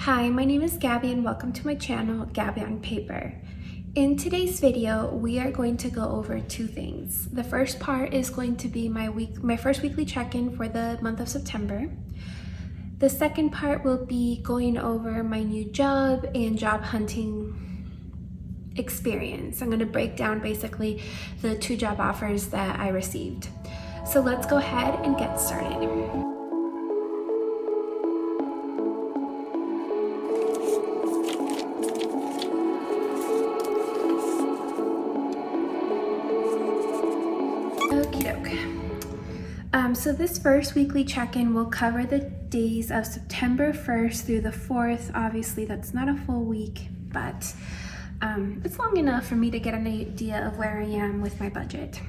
Hi, my name is Gabby and welcome to my channel, Gabby on Paper. In today's video, we are going to go over two things. The first part is going to be my first weekly check-in for the month of September. The second part will be going over my new job and job hunting experience. I'm going to break down basically the two job offers that I received. So let's go ahead and get started. So this first weekly check-in will cover the days of September 1st through the 4th. Obviously, that's not a full week, but it's long enough for me to get an idea of where I am with my budget.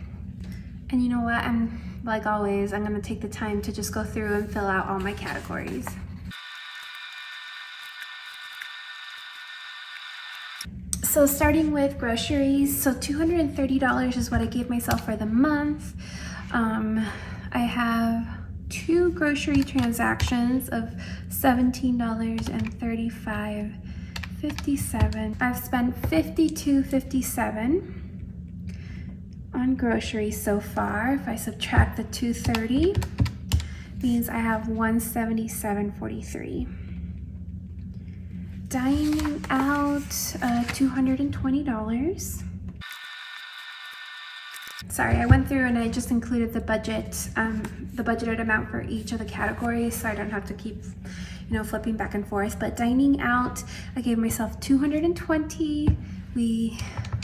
And you know what? Like always, I'm gonna take the time to just go through and fill out all my categories. So starting with groceries, so $230 is what I gave myself for the month. I have two grocery transactions of $17.35.57. I've spent $52.57 on groceries so far. If I subtract the $230, means I have $177.43. Dining out, $220. Sorry, I went through and I just included the budgeted amount for each of the categories, so I don't have to keep, flipping back and forth. But dining out, I gave myself $220.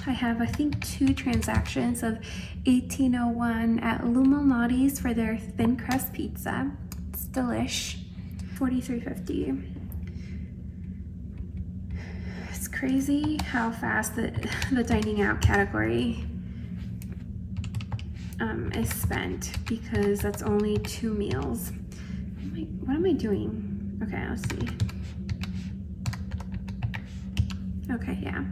I have, I think, two transactions of $18.01 at Lou Malnati's for their thin crust pizza. It's delish. $43.50. It's crazy how fast the dining out category is spent, because that's only 2 meals. What am I doing? Okay, let's see. Okay, yeah.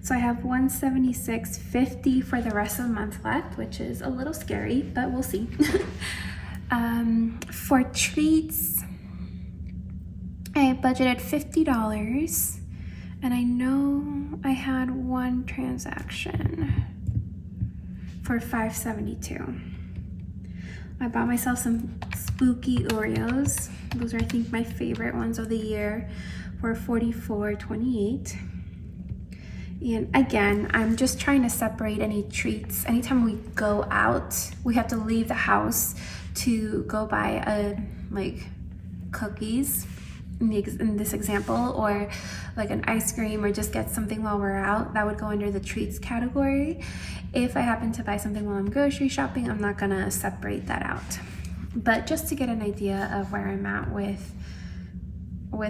So I have $176.50 for the rest of the month left, which is a little scary, but we'll see. For treats, I budgeted $50, and I know I had one transaction for $5.72. I bought myself some spooky Oreos. Those are, I think, my favorite ones of the year, for $44.28. And again, I'm just trying to separate any treats. Anytime we go out, we have to leave the house to go buy cookies in this example, or like an ice cream, or just get something while we're out. That would go under the treats category. If I happen to buy something while I'm grocery shopping, I'm not gonna separate that out. But just to get an idea of where I'm at with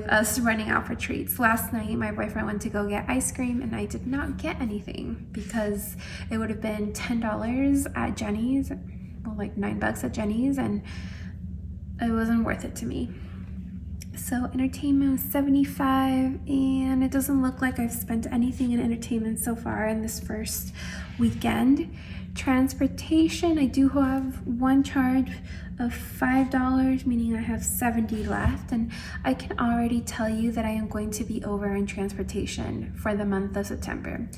us running out for treats. Last night, my boyfriend went to go get ice cream, and I did not get anything because it would have been $10 at Jenny's, well, like $9 at Jenny's, and it wasn't worth it to me. So entertainment was $75, and it doesn't look like I've spent anything in entertainment so far in this first weekend. Transportation, I do have one charge of $5, meaning I have $70 left, and I can already tell you that I am going to be over in transportation for the month of September.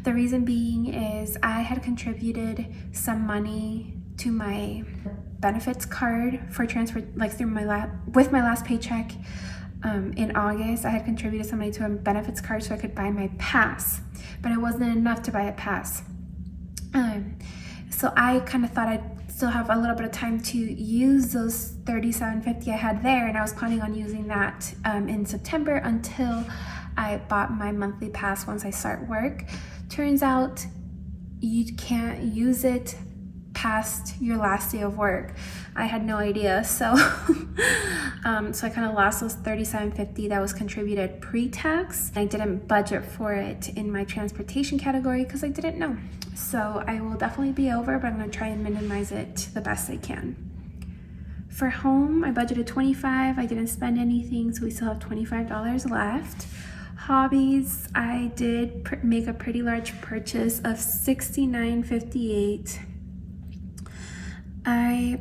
The reason being is I had contributed some money to my benefits card for transfer, like with my last paycheck in August. I had contributed some money to a benefits card so I could buy my pass, but it wasn't enough to buy a pass. So I kind of thought I'd still have a little bit of time to use those $37.50 I had there, and I was planning on using that in September until I bought my monthly pass once I start work. Turns out you can't use it past your last day of work. I had no idea, so so I kind of lost those $37.50 that was contributed pre-tax. I didn't budget for it in my transportation category because I didn't know. So I will definitely be over, but I'm going to try and minimize it the best I can. For home, I budgeted $25. I didn't spend anything, so we still have $25 left. Hobbies, I did make a pretty large purchase of $69.58. I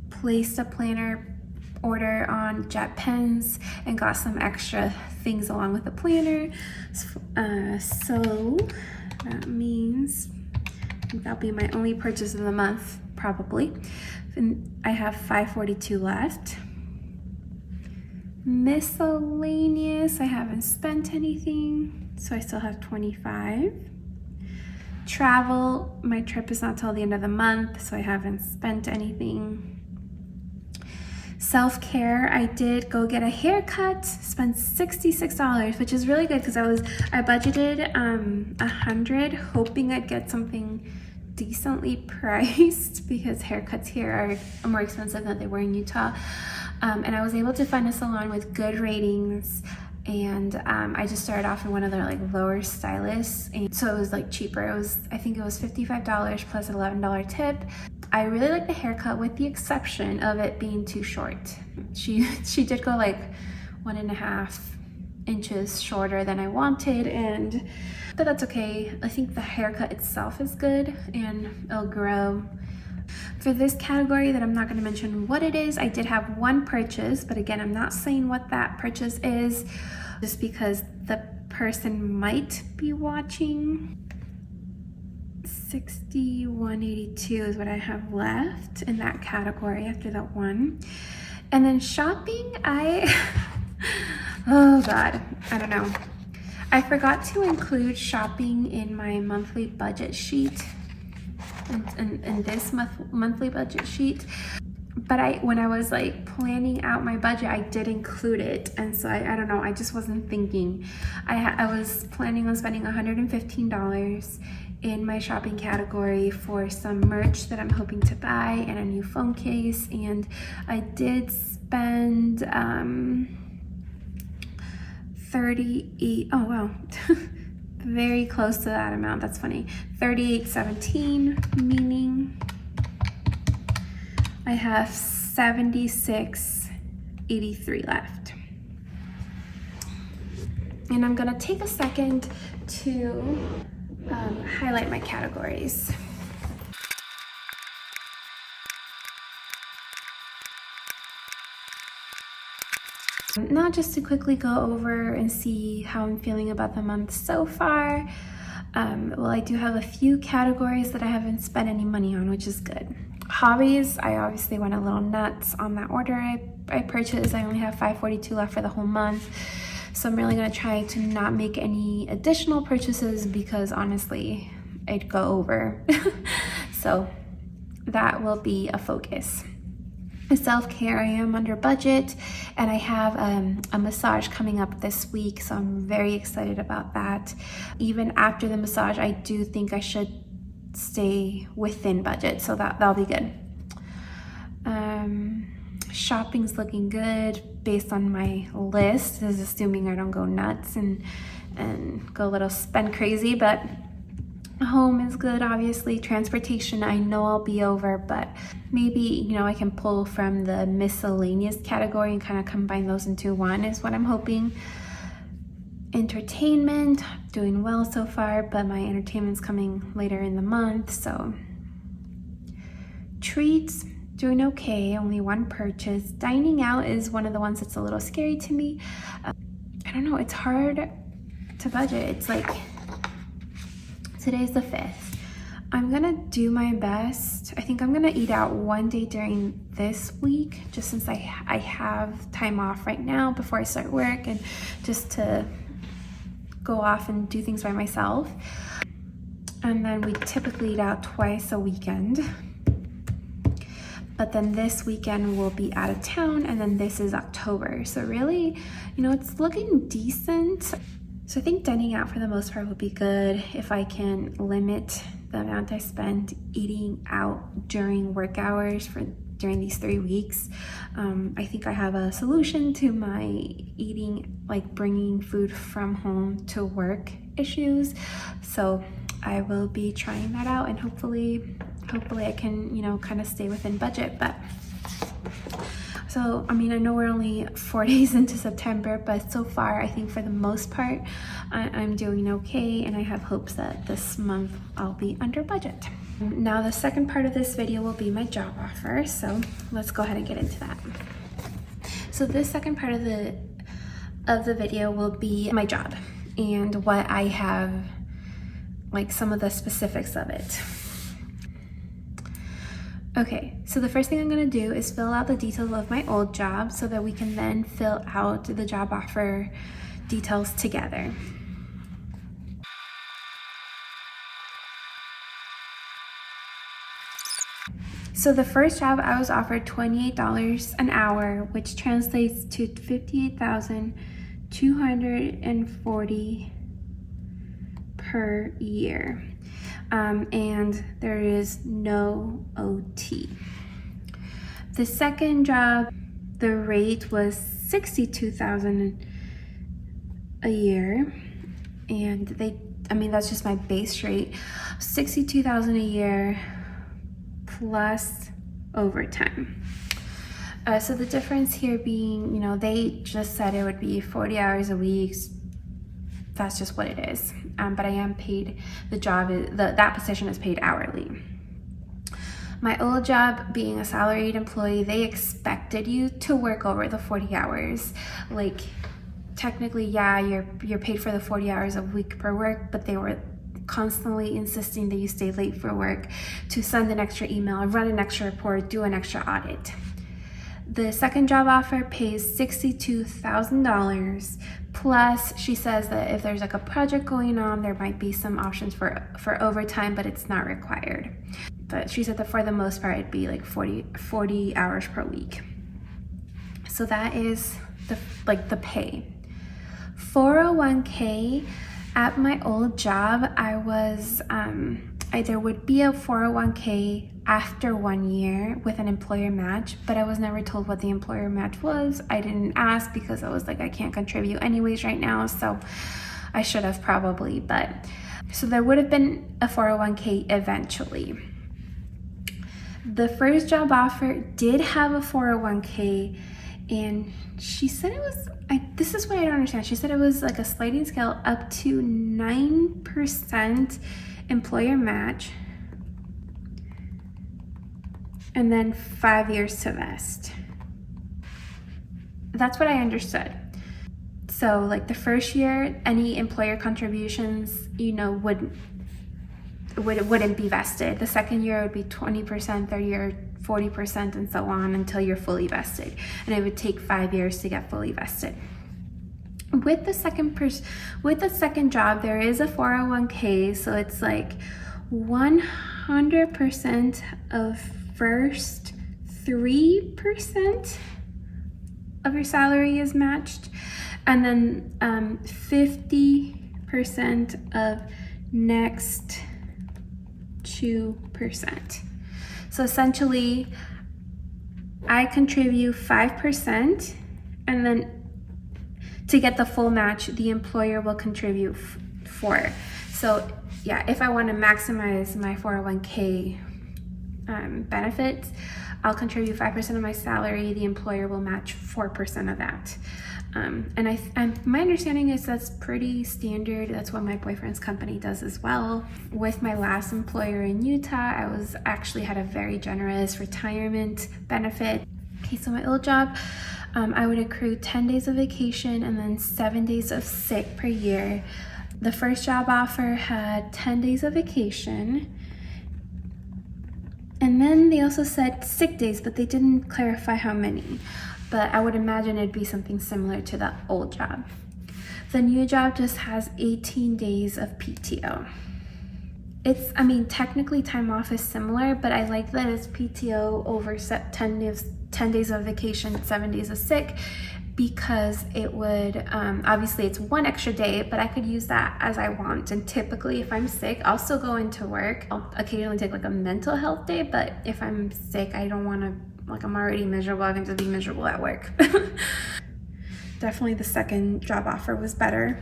placed a planner order on Jet Pens and got some extra things along with the planner. So that means I think that'll be my only purchase of the month, probably. And I have $542 left. Miscellaneous, I haven't spent anything, so I still have $25. Travel, my trip is not till the end of the month, so I haven't spent anything. Self-care, I did go get a haircut, spent $66, which is really good because I budgeted $100, hoping I'd get something decently priced because haircuts here are more expensive than they were in Utah. And I was able to find a salon with good ratings, and I just started off in one of their like lower stylists, and so it was like cheaper. I think it was $55 plus an $11 tip. I really like the haircut with the exception of it being too short. She did go like 1.5 inches shorter than I wanted, but that's okay. I think the haircut itself is good and it'll grow. For this category that I'm not going to mention what it is, I did have one purchase, but again, I'm not saying what that purchase is just because the person might be watching. $61.82 is what I have left in that category after that one. And then shopping, oh God, I don't know. I forgot to include shopping in my monthly budget sheet, in this monthly budget sheet. But when I was like planning out my budget, I did include it. And so I don't know, I just wasn't thinking. I was planning on spending $115 in my shopping category for some merch that I'm hoping to buy and a new phone case. And I did spend 38, oh wow. Very close to that amount. That's funny. $38.17, meaning I have $76.83 left. And I'm gonna take a second to highlight my categories. Now just to quickly go over and see how I'm feeling about the month so far. Well, I do have a few categories that I haven't spent any money on, which is good. Hobbies, I obviously went a little nuts on that order I purchased. I only have $542 left for the whole month. So I'm really gonna try to not make any additional purchases because honestly, I'd go over. So that will be a focus. Self-care, I am under budget, and I have a massage coming up this week, so I'm very excited about that. Even after the massage, I do think I should stay within budget, so that'll be good. Shopping's looking good based on my list. This is assuming I don't go nuts and go a little spend crazy, but home is good, obviously. Transportation, I know I'll be over, but maybe, I can pull from the miscellaneous category and kind of combine those into one is what I'm hoping. Entertainment, doing well so far, but my entertainment's coming later in the month, so. Treats, doing okay, only one purchase. Dining out is one of the ones that's a little scary to me. I don't know, it's hard to budget. It's like, today's the 5th. I'm gonna do my best. I think I'm gonna eat out one day during this week, just since I have time off right now before I start work, and just to go off and do things by myself. And then we typically eat out twice a weekend. But then this weekend we'll be out of town, and then this is October. So really, it's looking decent. So I think dining out for the most part will be good if I can limit the amount I spend eating out during work hours during these 3 weeks. I think I have a solution to my eating, like bringing food from home to work issues. So I will be trying that out, and hopefully I can, kind of stay within budget. But so, I know we're only 4 days into September, but so far, I think for the most part, I'm doing okay, and I have hopes that this month I'll be under budget. Now, the second part of this video will be my job offer, so let's go ahead and get into that. So this second part of the video will be my job and what I have, like some of the specifics of it. Okay, so the first thing I'm gonna do is fill out the details of my old job so that we can then fill out the job offer details together. So the first job, I was offered $28 an hour, which translates to $58,240 per year. And there is no OT. The second job, the rate was $62,000 a year, and that's just my base rate, $62,000 a year plus overtime. So the difference here being, they just said it would be 40 hours a week. That's just what it is. But I am paid, that position is paid hourly. My old job, being a salaried employee, they expected you to work over the 40 hours. Like, technically, yeah, you're paid for the 40 hours a week per work, but they were constantly insisting that you stay late for work, to send an extra email, run an extra report, do an extra audit. The second job offer pays $62,000 plus she says that if there's like a project going on, there might be some options for overtime, but it's not required. But she said that for the most part, it'd be like 40 hours per week. So that is the pay. 401k, at my old job, I was, there would be a 401k after 1 year with an employer match, but I was never told what the employer match was. I didn't ask because I was like, I can't contribute anyways right now, so I should have probably, so there would have been a 401k eventually. The first job offer did have a 401k, and she said it was, this is what I don't understand. She said it was like a sliding scale up to 9% employer match, and then 5 years to vest. That's what I understood. So like the first year, any employer contributions, wouldn't be vested. The second year would be 20%, third year 40%, and so on until you're fully vested. And it would take 5 years to get fully vested. With the second job, there is a 401k, so it's like 100% of first 3% of your salary is matched, and then 50% of next 2%. So essentially, I contribute 5%, and then to get the full match, the employer will contribute 4%. So yeah, if I want to maximize my 401k benefits, I'll contribute 5% of my salary. The employer will match 4% of that. And my understanding is that's pretty standard. That's what my boyfriend's company does as well. With my last employer in Utah, I had a very generous retirement benefit. Okay, so my old job, I would accrue 10 days of vacation and then 7 days of sick per year. The first job offer had 10 days of vacation. And then they also said sick days, but they didn't clarify how many. But I would imagine it'd be something similar to the old job. The new job just has 18 days of PTO. Technically time off is similar, but I like that it's PTO over 10 days of vacation, 7 days of sick, because it would, obviously it's one extra day, but I could use that as I want. And typically if I'm sick, I'll still go into work. I'll occasionally take like a mental health day, but if I'm sick, I don't want to, I'm already miserable, I can just be miserable at work. Definitely the second job offer was better.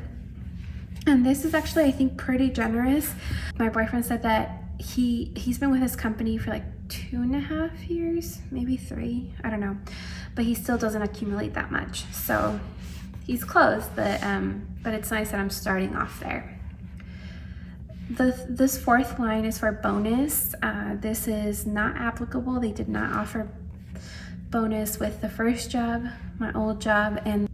And this is actually, I think, pretty generous. My boyfriend said that he's been with his company for like 2.5 years, maybe 3, I don't know. But he still doesn't accumulate that much. So he's close, but it's nice that I'm starting off there. This fourth line is for bonus. This is not applicable. They did not offer bonus with the first job, my old job, and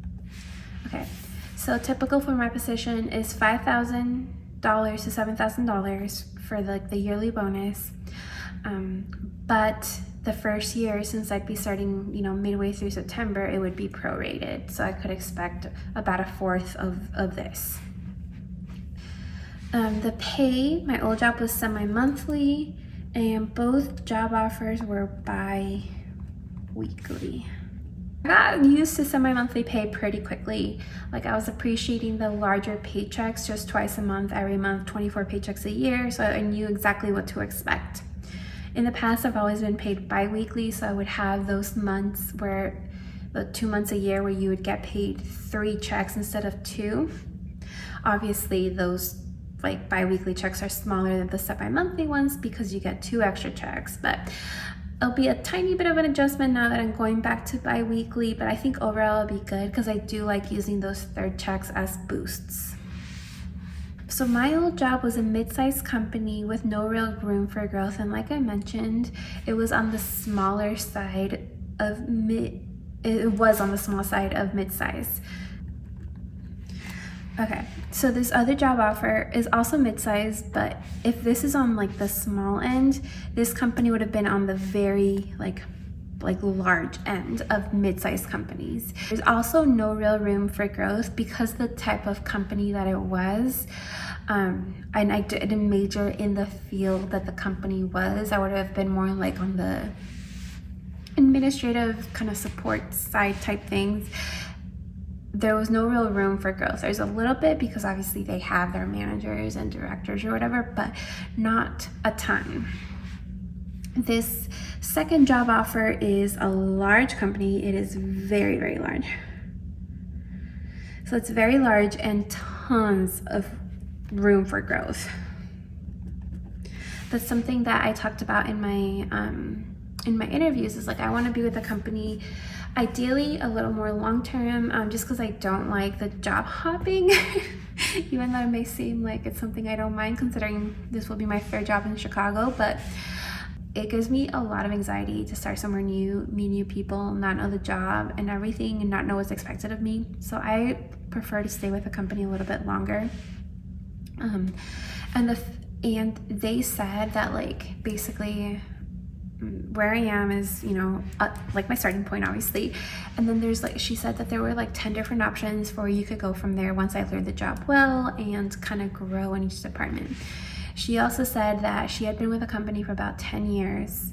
okay. So typical for my position is $5,000 to $7,000 for like the yearly bonus. But the first year, since I'd be starting, you know, midway through September, it would be prorated. So I could expect about a fourth of this. The pay, my old job was semi-monthly, and both job offers were bi-weekly. I got used to semi-monthly pay pretty quickly. Like, I was appreciating the larger paychecks, just twice a month, every month, 24 paychecks a year, so I knew exactly what to expect. In the past, I've always been paid bi-weekly, so I would have those months where, the 2 months a year where you would get paid 3 checks instead of 2. Obviously, those like bi-weekly checks are smaller than the semi-monthly ones because you get 2 extra checks, but it'll be a tiny bit of an adjustment now that I'm going back to bi-weekly, but I think overall it'll be good because I do like using those third checks as boosts. So my old job was a mid-sized company with no real room for growth, and like I mentioned, it was on the smaller side of mid-size. Okay, so this other job offer is also mid-size, but if this is on like the small end, this company would have been on the very like large end of mid-sized companies. There's also no real room for growth because the type of company that it was, and I didn't major in the field that the company was. I would have been more like on the administrative kind of support side type things. There was no real room for growth. There's a little bit because obviously they have their managers and directors or whatever, but not a ton. This second job offer is a large company. It is very, very large. So it's very large and tons of room for growth. That's something that I talked about in my interviews, is like I want to be with a company ideally a little more long-term, just because I don't like the job hopping, even though it may seem like it's something I don't mind considering this will be my third job in Chicago, but it gives me a lot of anxiety to start somewhere new, meet new people, not know the job and everything, and not know what's expected of me. So I prefer to stay with a company a little bit longer. And they said that like basically where I am is, you know, like my starting point, obviously. And then there's like, she said that there were like 10 different options for where you could go from there once I learned the job well and kind of grow in each department. She also said that she had been with a company for about 10 years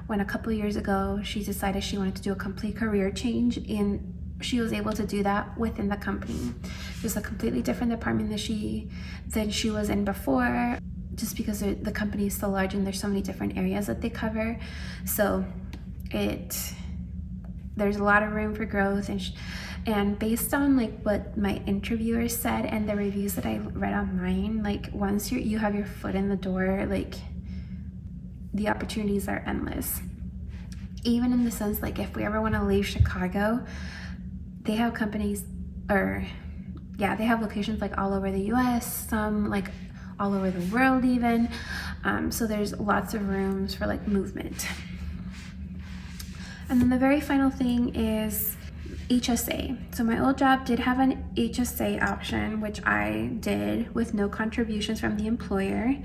when a couple of years ago she decided she wanted to do a complete career change, and she was able to do that within the company. It was a completely different department than she was in before, just because the company is so large and there's so many different areas that they cover. So there's a lot of room for growth, and based on like what my interviewers said and the reviews that I read online, like once you have your foot in the door, like the opportunities are endless. Even in the sense, like if we ever want to leave Chicago, they have companies, they have locations like all over the US, some like all over the world even. So there's lots of rooms for like movement. And then the very final thing is HSA. So my old job did have an HSA option, which I did with no contributions from the employer.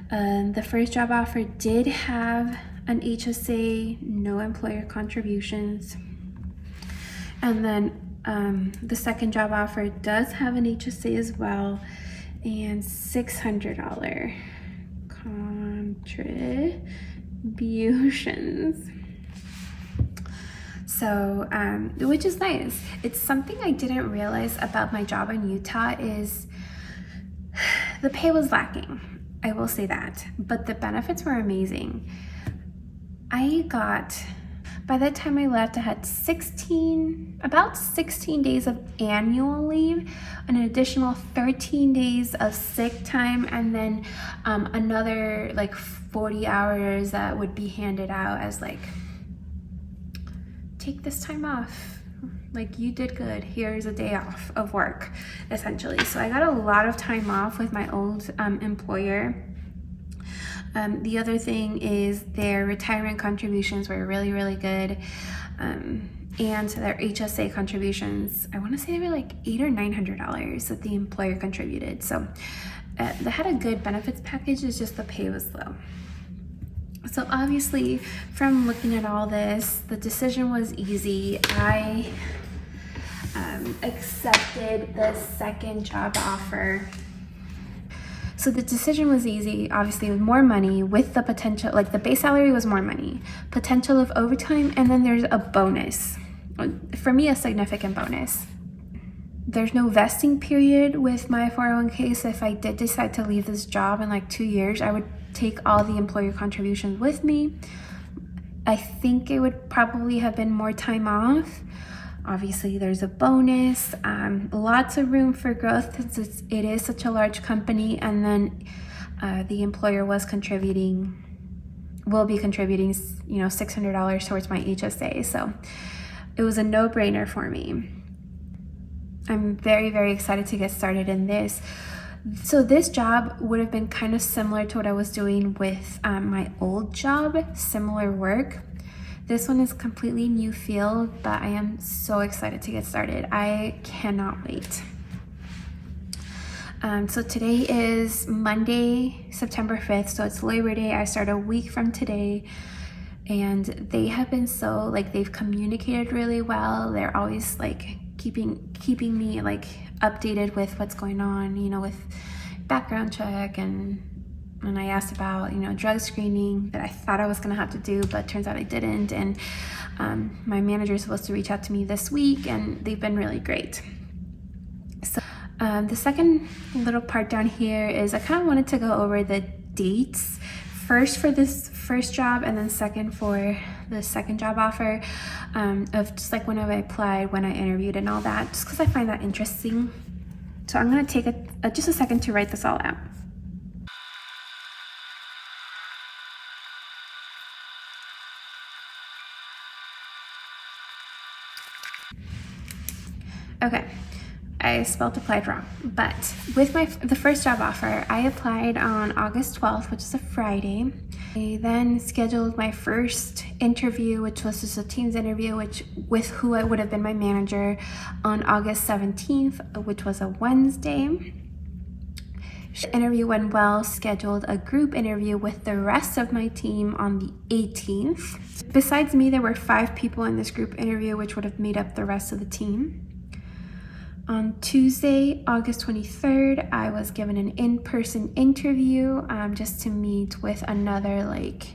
The first job offer did have an HSA, no employer contributions. And then the second job offer does have an HSA as well, and $600 contributions. So, which is nice. It's something I didn't realize about my job in Utah is the pay was lacking. I will say that, but the benefits were amazing. By the time I left, I had about 16 days of annual leave, an additional 13 days of sick time, and then another like 40 hours that would be handed out as like, take this time off. Like, you did good. Here's a day off of work, essentially. So I got a lot of time off with my old employer. The other thing is their retirement contributions were really, really good. And their HSA contributions, I want to say they were like $800 or $900 that the employer contributed. So they had a good benefits package, it's just the pay was low. So obviously from looking at all this, the decision was easy. I accepted the second job offer. So the decision was easy, obviously with more money, with the potential, like the base salary was more money, potential of overtime, and then there's a bonus. For me, a significant bonus. There's no vesting period with my 401k, so if I did decide to leave this job in like 2 years, I would take all the employer contributions with me. I think it would probably have been more time off. Obviously, there's a bonus, lots of room for growth since it is such a large company, and then the employer will be contributing, you know, $600 towards my HSA. So it was a no-brainer for me. I'm very, very excited to get started in this. So this job would have been kind of similar to what I was doing with my old job, similar work. This one is completely new field, but I am so excited to get started. I cannot wait. So today is Monday, September 5th, so it's Labor Day. I start a week from today, and they have been so, like, they've communicated really well. They're always like keeping me like updated with what's going on, you know, with background check, and I asked about, you know, drug screening that I thought I was gonna have to do, but turns out I didn't. And my manager is supposed to reach out to me this week, and they've been really great. So the second little part down here is I kind of wanted to go over the dates, first for this first job and then second for the second job offer, of just like when I applied, when I interviewed and all that, just because I find that interesting. So I'm going to take just a second to write this all out. Okay, I spelled applied wrong, but with the first job offer, I applied on August 12th, which is a Friday. I then scheduled my first interview, which was just a Teams interview, with who I would have been my manager, on August 17th, which was a Wednesday. The interview went well, scheduled a group interview with the rest of my team on the 18th. Besides me, there were 5 people in this group interview, which would have made up the rest of the team. On Tuesday, August 23rd, I was given an in-person interview just to meet with another like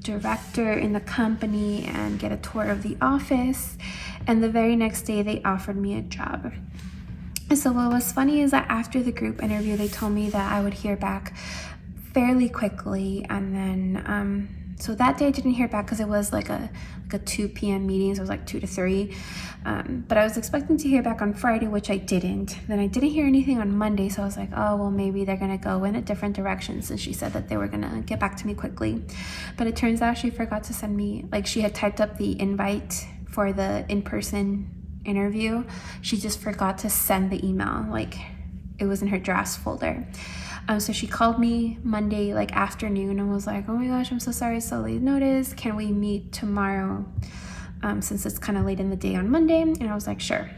director in the company and get a tour of the office. And the very next day, they offered me a job. So what was funny is that after the group interview, they told me that I would hear back fairly quickly. And then, so that day I didn't hear back because it was like a 2 p.m. meeting, so it was like 2 to 3. But I was expecting to hear back on Friday, which I didn't. Then I didn't hear anything on Monday, so I was like, oh, well, maybe they're gonna go in a different direction, since she said that they were gonna get back to me quickly. But it turns out she forgot to send me, like, she had typed up the invite for the in-person interview. She just forgot to send the email, like it was in her drafts folder. So she called me Monday like afternoon and was like, oh my gosh, I'm so sorry, so late notice, can we meet tomorrow, since it's kind of late in the day on Monday? And I was like, sure.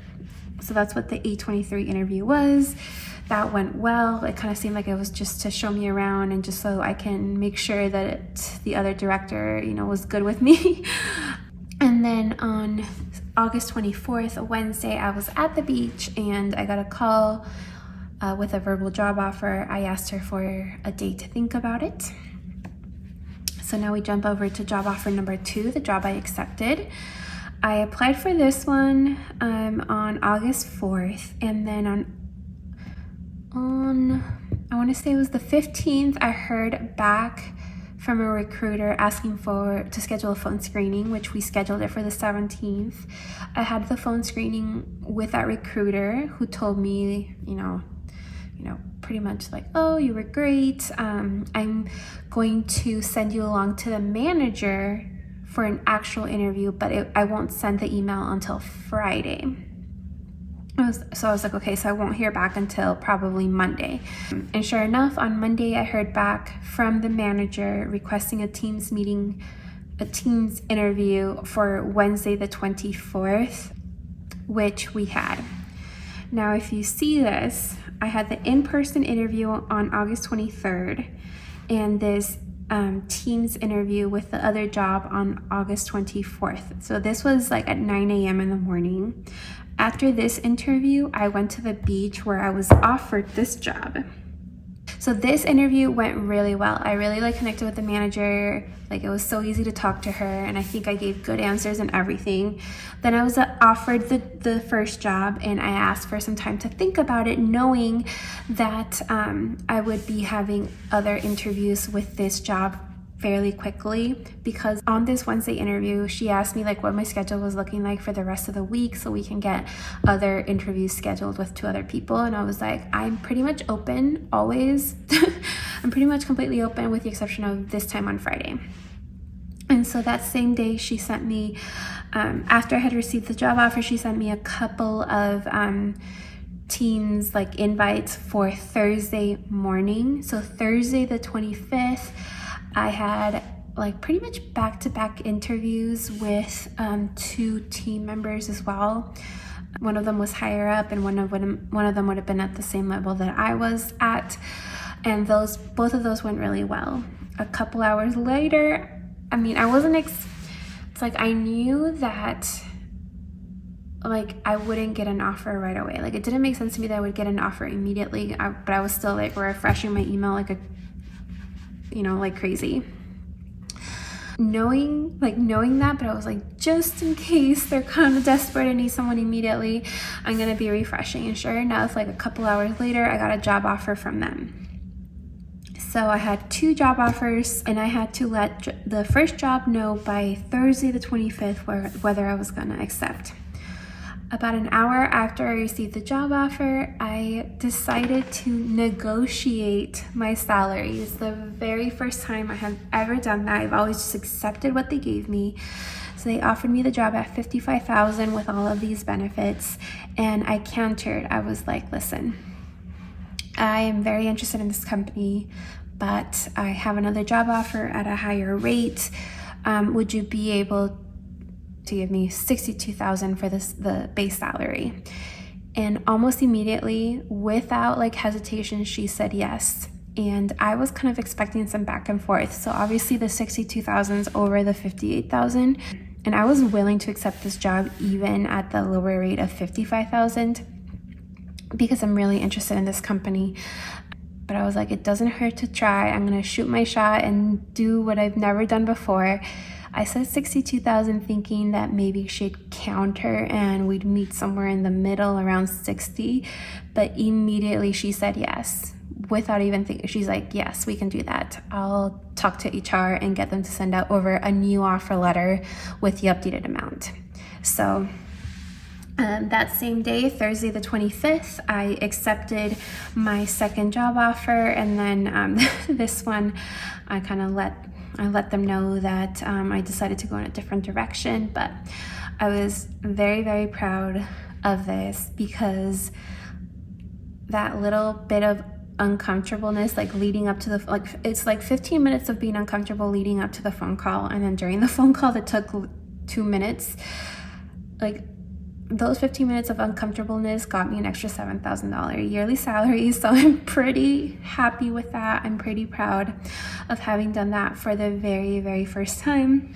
So that's what the 8:23 interview was. That went well. It kind of seemed like it was just to show me around and just so I can make sure that the other director, you know, was good with me. And then on August 24th, a Wednesday, I was at the beach and I got a call with a verbal job offer. I asked her for a day to think about it. So now we jump over to job offer number 2, the job I accepted. I applied for this one on August 4th, and then on I want to say it was the 15th, I heard back from a recruiter asking to schedule a phone screening, which we scheduled it for the 17th. I had the phone screening with that recruiter who told me, you know, pretty much like, oh, you were great. I'm going to send you along to the manager for an actual interview, but I won't send the email until Friday. So I was like, okay, so I won't hear back until probably Monday. And sure enough, on Monday, I heard back from the manager requesting a Teams meeting a Teams interview for Wednesday the 24th, which we had. Now, if you see this, I had the in-person interview on August 23rd and this Teams interview with the other job on August 24th. So this was like at 9 a.m. in the morning. After this interview, I went to the beach where I was offered this job. So this interview went really well. I really connected with the manager. Like, it was so easy to talk to her, and I think I gave good answers and everything. Then I was offered the first job, and I asked for some time to think about it, knowing that I would be having other interviews with this job fairly quickly, because on this Wednesday interview, she asked me like what my schedule was looking like for the rest of the week so we can get other interviews scheduled with 2 other people. And I was like, I'm pretty much open always. I'm pretty much completely open with the exception of this time on Friday. And so that same day she sent me, after I had received the job offer, she sent me a couple of Teams like invites for Thursday morning. So Thursday the 25th, I had like pretty much back-to-back interviews with 2 team members as well. One of them was higher up, and one of them would have been at the same level that I was at, and both of those went really well. A couple hours later, I mean, I wasn't it's like I knew that like I wouldn't get an offer right away. Like, it didn't make sense to me that I would get an offer immediately, but I was still like refreshing my email like like crazy, knowing that, but I was like, just in case they're kind of desperate and need someone immediately, I'm gonna be refreshing. And sure enough, like a couple hours later, I got a job offer from them. So I had 2 job offers, and I had to let the first job know by Thursday the 25th whether I was gonna accept. About an hour after I received the job offer, I decided to negotiate my salary. It's the very first time I have ever done that. I've always just accepted what they gave me. So they offered me the job at $55,000 with all of these benefits, and I countered. I was like, listen, I am very interested in this company, but I have another job offer at a higher rate. Would you be able to give me $62,000 for the base salary? And almost immediately, without like hesitation, she said yes. And I was kind of expecting some back and forth. So obviously the $62,000 is over the $58,000, and I was willing to accept this job even at the lower rate of $55,000 because I'm really interested in this company. But I was like, it doesn't hurt to try. I'm gonna shoot my shot and do what I've never done before. I said $62,000 thinking that maybe she'd counter and we'd meet somewhere in the middle around 60, but immediately she said yes. Without even thinking, she's like, yes, we can do that. I'll talk to HR and get them to send out over a new offer letter with the updated amount. So that same day, Thursday the 25th, I accepted my second job offer, and then this one, I let them know that I decided to go in a different direction. But I was very, very proud of this because that little bit of uncomfortableness, like leading up to it's like 15 minutes of being uncomfortable leading up to the phone call, and then during the phone call that took 2 minutes, like those 15 minutes of uncomfortableness got me an extra $7,000 yearly salary. So I'm pretty happy with that. I'm pretty proud of having done that for the very, very first time.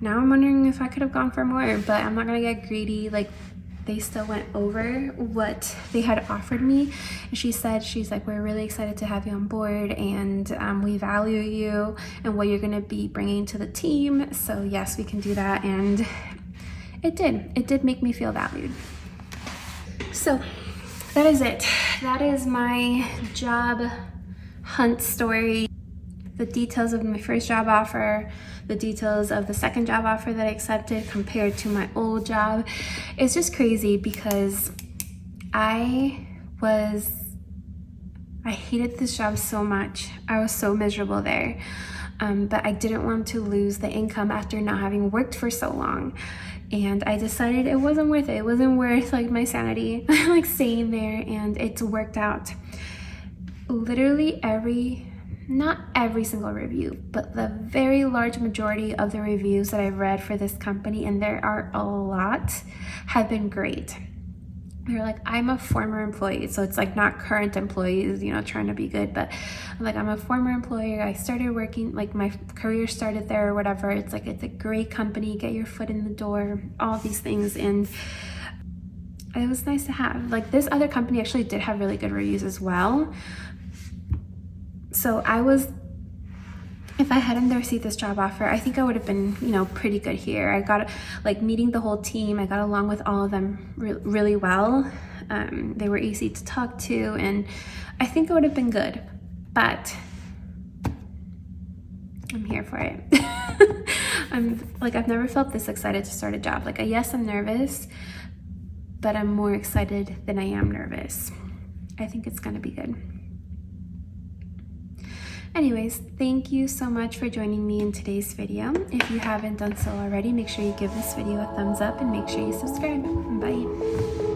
Now I'm wondering if I could have gone for more, but I'm not gonna get greedy. Like, they still went over what they had offered me. And she's like, we're really excited to have you on board, and we value you and what you're gonna be bringing to the team. So yes, we can do that. And it did make me feel valued. So that is it. That is my job hunt story. The details of my first job offer, the details of the second job offer that I accepted compared to my old job. It's just crazy because I hated this job so much. I was so miserable there. But I didn't want to lose the income after not having worked for so long. And I decided it wasn't worth it. It wasn't worth like my sanity, like staying there, and it's worked out. Literally not every single review, but the very large majority of the reviews that I've read for this company, and there are a lot, have been great. They're like, I'm a former employee, so it's like not current employees, you know, trying to be good, but like, I'm a former employee. I started working, like my career started there or whatever. It's like, it's a great company, get your foot in the door, all these things. And it was nice to have. Like, this other company actually did have really good reviews as well. So if I hadn't received this job offer, I think I would have been, you know, pretty good here. I got, like, meeting the whole team. I got along with all of them really well. They were easy to talk to, and I think it would have been good, but I'm here for it. I've never felt this excited to start a job. Like, yes, I'm nervous, but I'm more excited than I am nervous. I think it's gonna be good. Anyways, thank you so much for joining me in today's video. If you haven't done so already, make sure you give this video a thumbs up and make sure you subscribe. Bye.